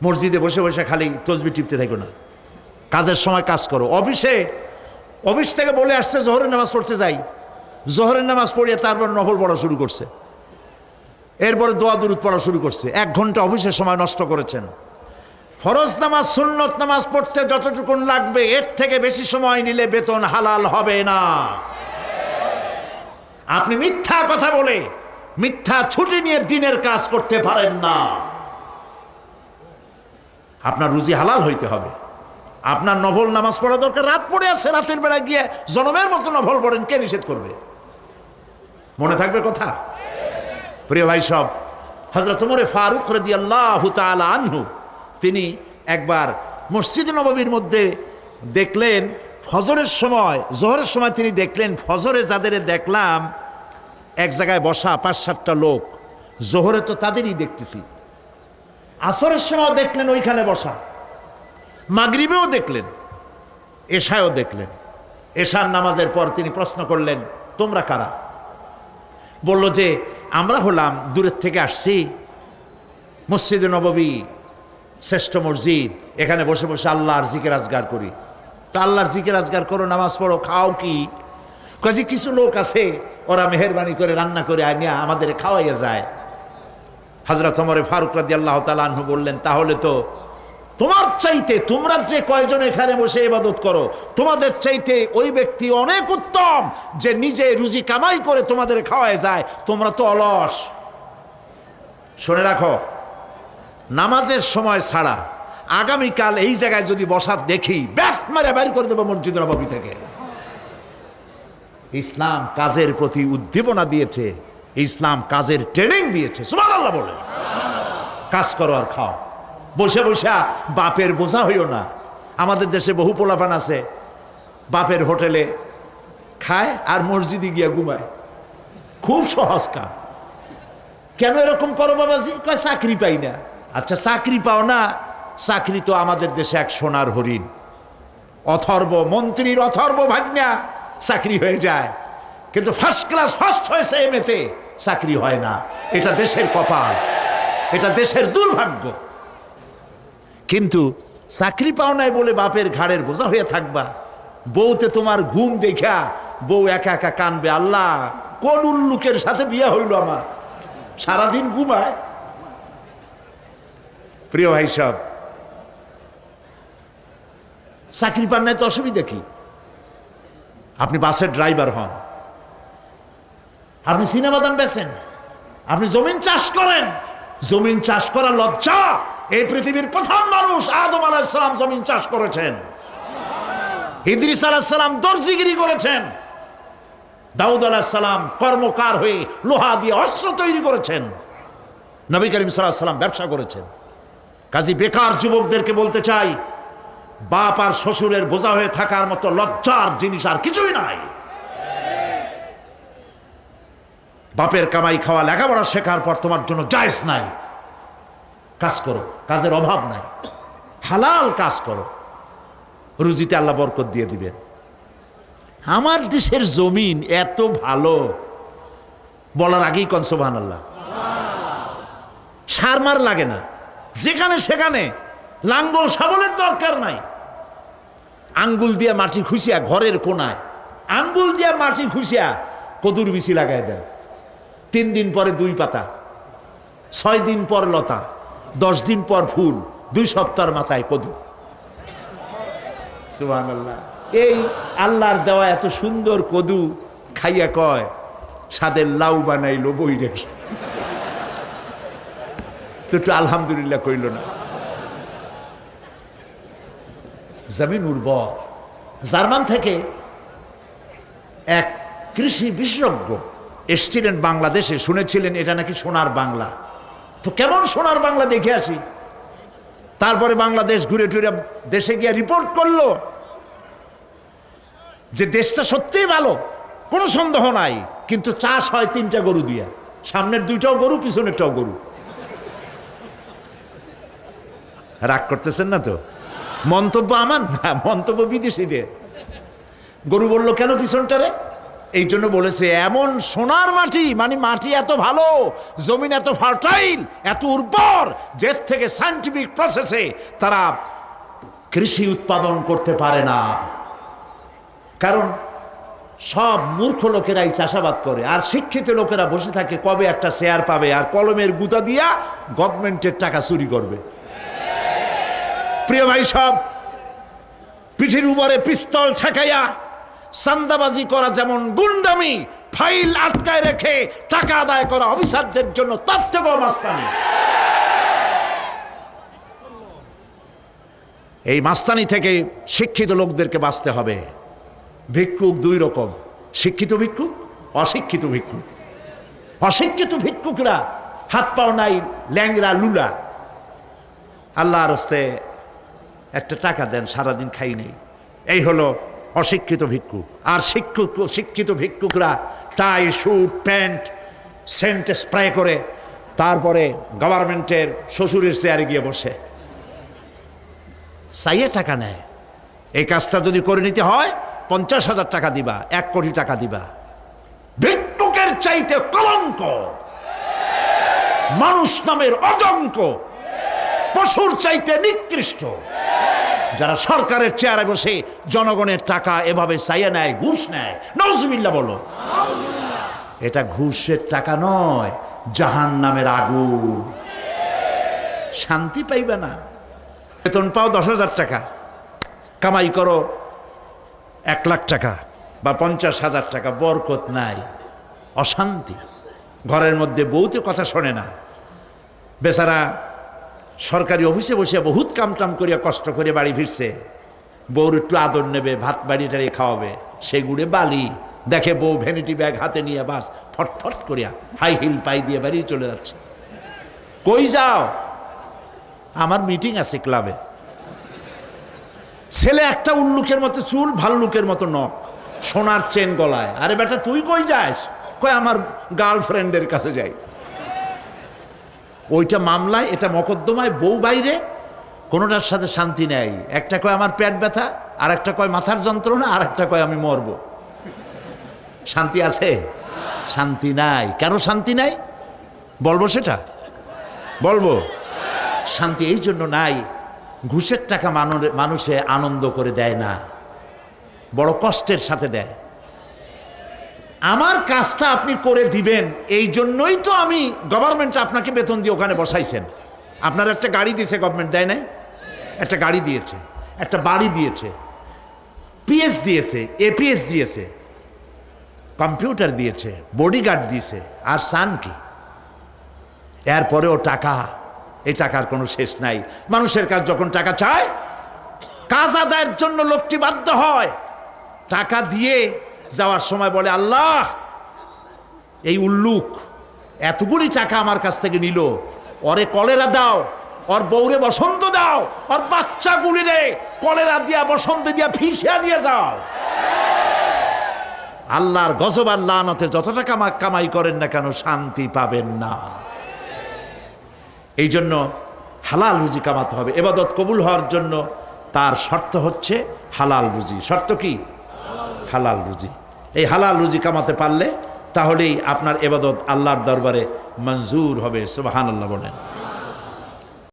মসজিদে বসে বসে খালি তসবিহ টিপতে থাকো না, কাজের সময় কাজ করো। অফিস থেকে বলে আসছে জোহরের নামাজ পড়তে যাই, জোহরের নামাজ পড়িয়ে তারপর নফল পড়া শুরু করছে, এরপরে দোয়া দুরুদ পড়া শুরু করছে। 1 ঘন্টা অফিসের সময় নষ্ট করেছেন। ফরজ নামাজ সুন্নত নামাজ পড়তে যতটুকুন লাগবে এর থেকে বেশি সময় নিলে বেতন হালাল হবে না। আপনি মিথ্যা কথা বলে মিথ্যা ছুটি নিয়ে দিনের কাজ করতে পারেন না। আপনার রুজি হালাল হইতে হবে। আপনার নফল নামাজ পড়া দরকার, রাত পড়ে আছে, রাতের বেলা গিয়ে জনমের মতো নফল পড়েন, কে নিষেধ করবে? মনে থাকবে কথা? প্রিয় ভাই সব, হযরত ওমর ফারুক রাদিয়াল্লাহু তাআলা আনহু তিনি একবার মসজিদে নববীর মধ্যে দেখলেন ফজরের সময়, জোহরের সময় তিনি দেখলেন ফজরে যাদের দেখলাম এক জায়গায় বসা 5-7টা লোক, জোহরে তো তাদেরই দেখতেছি, আসরের সময় দেখলেন ওইখানে বসা, মাগরিবেও দেখলেন, এশায়ও দেখলেন। এশার নামাজের পর তিনি প্রশ্ন করলেন, তোমরা কারা? বলল যে আমরা হলাম দূরের থেকে আসছি, মসজিদে নববী শ্রেষ্ঠ মসজিদ, এখানে বসে বসে আল্লাহর জিকির আজগার করি। তো আল্লাহর জিকির আজগার করো, নামাজ পড়ো, খাও কি? কাজে কিছু লোক আছে ওরা মেহেরবানি করে রান্না করে আনিয়া আমাদের খাওয়াইয়া যায়। হযরত ওমর ফারুক রাদিয়াল্লাহু তাআলা আনহু বললেন, তাহলে তো তোমার চাইতে, তোমরা যে কয়জন এখানে বসে ইবাদত করো, তোমাদের চাইতে ওই ব্যক্তি অনেক উত্তম যে নিজে রুজি কামাই করে তোমাদের খাওয়ায় যায়, তোমরা তো অলস। শুনে রাখো, নামাজের সময় ছাড়া আগামীকাল এই জায়গায় যদি বসা দেখি, ব্যাট মারে বের করে দেবো মসজিদ নববী থেকে। ইসলাম কাজের প্রতি উদ্দীপনা দিয়েছে, ইসলাম কাজের ট্রেনিং দিয়েছে। সুবহানাল্লাহ বলে কাজ করো আর খাও, বসে বসে বাপের বোঝা হইও না। আমাদের দেশে বহু পোলাপান আছে বাপের হোটেলে খায় আর মসজিদে গিয়া ঘুমায়, খুব সহজ কাম। কেন এরকম করো বাবাজি? কয় চাকরি পাই না। আচ্ছা চাকরি পাও না, চাকরি তো আমাদের দেশে এক সোনার হরিণ, অথর্ব মন্ত্রীর অথর্ব ভাগ্না চাকরি হয়ে যায়, কিন্তু ফার্স্ট ক্লাস ফার্স্ট হয়েছে এমএতে, চাকরি হয় না। এটা দেশের কপাল, এটা দেশের দুর্ভাগ্য। কিন্তু চাকরি পাও নাই বলে বাপের ঘাড়ের বোঝা হয়ে থাকবা। বউতে তোমার ঘুম দেখা বউ একা একা কানবে, আল্লাহ কোন উল্লুকের সাথে বিয়ে হইল আমার, সারাদিন ঘুমায়। প্রিয় ভাই সব, চাকরি পান নাই তো অসুবিধা কি? আপনি বাসের ড্রাইভার হন, আপনি সিনেমাদান বেচেন, আপনি জমিন চাষ করেন, জমিন চাষ করা লজ্জা। এই পৃথিবীর প্রথম মানুষ আদম আলাইহিস সালাম জমিন চাষ করেছেন, ইদ্রিস আলাইহিস সালাম দর্জিগিরি করেছেন, দাউদ আলাইহিস সালাম কর্মকার হয়ে লোহা দিয়ে অস্ত্র তৈরি করেছেন, নবী করিম সাল্লাল্লাহু আলাইহি সাল্লাম ব্যবসা করেছেন। কাজী বেকার যুবকদেরকে বলতে চাই, বাপ আর শ্বশুরের বোঝা হয়ে থাকার মতো লজ্জার জিনিস আর কিছুই নাই। বাপের কামাই খাওয়া লেখাপড়া শেখার পর তোমার জন্য জায়েজ নাই। কাজ করো, কাজের অভাব নাই, হালাল কাজ করো, রুজিতে আল্লাহ বরকত দিয়ে দিবেন। আমার দেশের জমিন এত ভালো, বলার আগেই কোন সুবহানাল্লাহ। সার মার লাগে না, যেখানে সেখানে লাঙ্গল শাবলের দরকার নাই। আঙ্গুল দিয়ে মাটি খুঁচিয়া ঘরের কোনায় আঙ্গুল দিয়ে মাটি খুঁচিয়া কদুর বিচি লাগাই দেন, 3 দিন পরে 2 পাতা, 6 দিন পর লতা, 10 দিন পর ফুল, 2 সপ্তাহের মাথায় কদু। সুবহানাল্লাহ। এই আল্লাহর দেওয়া এত সুন্দর কদু খাইয়া কয় সাদের লাউ বানাইলো বই রেখে, তো একটু আলহামদুলিল্লাহ কইল না। জমিন উর্বর। জার্মান থেকে এক কৃষি বিশেষজ্ঞ এসছিলেন বাংলাদেশে, শুনেছিলেন এটা নাকি সোনার বাংলা। তো কেমন সোনার বাংলা দেখে আসি। তারপরে বাংলাদেশ ঘুরে টুরে দেশে গিয়ে রিপোর্ট করলো যে দেশটা সত্যিই ভালো, কোনো সন্দেহ নাই, কিন্তু চাষ হয় 3টা গরু দিয়া, সামনের 2টাও গরু, পিছনেরটাও গরু। রাগ করতেছেন না তো? মন্তব্য আমার না, মন্তব্য বিদেশিদের। গরু বললো কেন পিছনটারে? এই জন্য বলেছে এমন সোনার মাটি, মানে মাটি এত ভালো, জমিন এত ফার্টাইল, এত উর্বর, যে থেকে সায়েন্টিফিক প্রসেসে তারা কৃষি উৎপাদন করতে পারে না। কারণ সব মূর্খ লোকেরাই চাষাবাদ করে, আর শিক্ষিত লোকেরা বসে থাকে কবে একটা শেয়ার পাবে, আর কলমের গুতা দিয়া গভর্নমেন্টের টাকা চুরি করবে। প্রিয় ভাই সব, পিঠের উপরে পিস্তল ঠেকাইয়া চান্দাবাজি করা যেমন গুন্ডামি, ফাইল আটকায় রেখে টাকা আদায় করা অফিসারদের জন্য তার থেকেও মাস্তানি। এই মাস্তানি থেকে শিক্ষিত লোকদেরকে বাঁচতে হবে। ভিক্ষুক দুই রকম, শিক্ষিত ভিক্ষুক, অশিক্ষিত ভিক্ষুক। অশিক্ষিত ভিক্ষুকরা হাত পাও নাই, ল্যাংরা লুলা, আল্লাহর হস্তে একটা টাকা দেন, সারাদিন খাই নেই, এই হলো অশিক্ষিত ভিক্ষুক। আর শিক্ষিত ভিক্ষুকরা টাই, স্যুট, প্যান্ট, সেন্ট স্প্রে করে তারপরে গভর্নমেন্টের শ্বশুরের চেয়ারে গিয়ে বসে চাইয়ে টাকা নেয়। এই কাজটা যদি করে নিতে হয় 50,000 টাকা দিবা, 1 কোটি টাকা দিবা। ভিক্ষুকের চাইতে কলঙ্ক, মানুষ নামের অজঙ্ক, পশুর চাইতে নিকৃষ্ট যারা সরকারের চেয়ারে বসে জনগণের টাকা এভাবে চাইয়ে নেয়, ঘুষ নেয়। নাউজুবিল্লাহ বলো। এটা ঘুষের টাকা নয়, জাহান্নামের আগুন। শান্তি পাইবে না। বেতন পাও 10,000 টাকা, কামাই করো 1 লাখ টাকা বা 50,000 টাকা, বরকত নাই, অশান্তি। ঘরের মধ্যে বউতে কথা শোনে না, বেচারা সরকারি অফিসে বসে বহুত কামটাম করিয়া কষ্ট করে বাড়ি ফিরছে, বউর একটু আদর নেবে, ভাত বাড়ি টাড়িয়ে খাওয়াবে, সেগুড়ে বালি দেখে বউ ভ্যানিটি ব্যাগ হাতে নিয়ে বাস ফটফট করিয়া হাই হিল পাই দিয়ে বাড়ি চলে যাচ্ছে। কই যাও? আমার মিটিং আছে ক্লাবে। ছেলে একটা উল্লুকের মতো চুল, ভাল্লুকের মতো নখ, সোনার চেন গলায়। আরে বেটা তুই কই যাস? কয় আমার গার্লফ্রেন্ডের কাছে যাই। ওইটা মামলায়, এটা মকদ্দমায়, বউ বাইরে, কোনোটার সাথে শান্তি নেই। একটা কয় আমার পেট ব্যথা, আর একটা কয় মাথার যন্ত্রণা, আর একটা কয় আমি মরব। শান্তি আছে? শান্তি নাই। কেন শান্তি নাই বলবো? সেটা বলবো। শান্তি এই জন্য নাই, ঘুষের টাকা মানুষে আনন্দ করে দেয় না, বড় কষ্টের সাথে দেয়। আমার কাজটা আপনি করে দিবেন, এই জন্যই তো আমি গভর্নমেন্ট আপনাকে বেতন দিয়ে ওখানে বসাইছেন। আপনার একটা গাড়ি দিয়েছে গভর্নমেন্ট, দেয় নাই? একটা গাড়ি দিয়েছে, একটা বাড়ি দিয়েছে, পিএস দিয়েছে, এপিএস দিয়েছে, কম্পিউটার দিয়েছে, বডিগার্ড দিয়েছে, আর সান কি? এরপরেও টাকা, এই টাকার কোনো শেষ নাই। মানুষের কাছে যখন টাকা চায়, কাজ আদায়ের জন্য লোকটি বাধ্য হয়, টাকা দিয়ে যাওয়ার সময় বলে, আল্লাহ এই উল্লুক এতগুলি টাকা আমার কাছ থেকে নিল, ওরে কলেরা দাও, ওর বউরে বসন্ত দাও, ওর বাচ্চাগুলিরে কলেরা দিয়া বসন্ত দিয়া ফিসিয়া নিয়ে যাও। আল্লাহর গজব আর লানতে যত টাকা কামাই করেন না কেন, শান্তি পাবেন না। এই জন্য হালাল রুজি কামাতে হবে। ইবাদত কবুল হওয়ার জন্য তার শর্ত হচ্ছে হালাল রুজি। শর্ত কি? হালাল রুজি। এই হালাল রুজি কামাতে পারলে তাহলেই আপনার ইবাদত আল্লাহর দরবারে মঞ্জুর হবে। সুবহানাল্লাহ বলেন।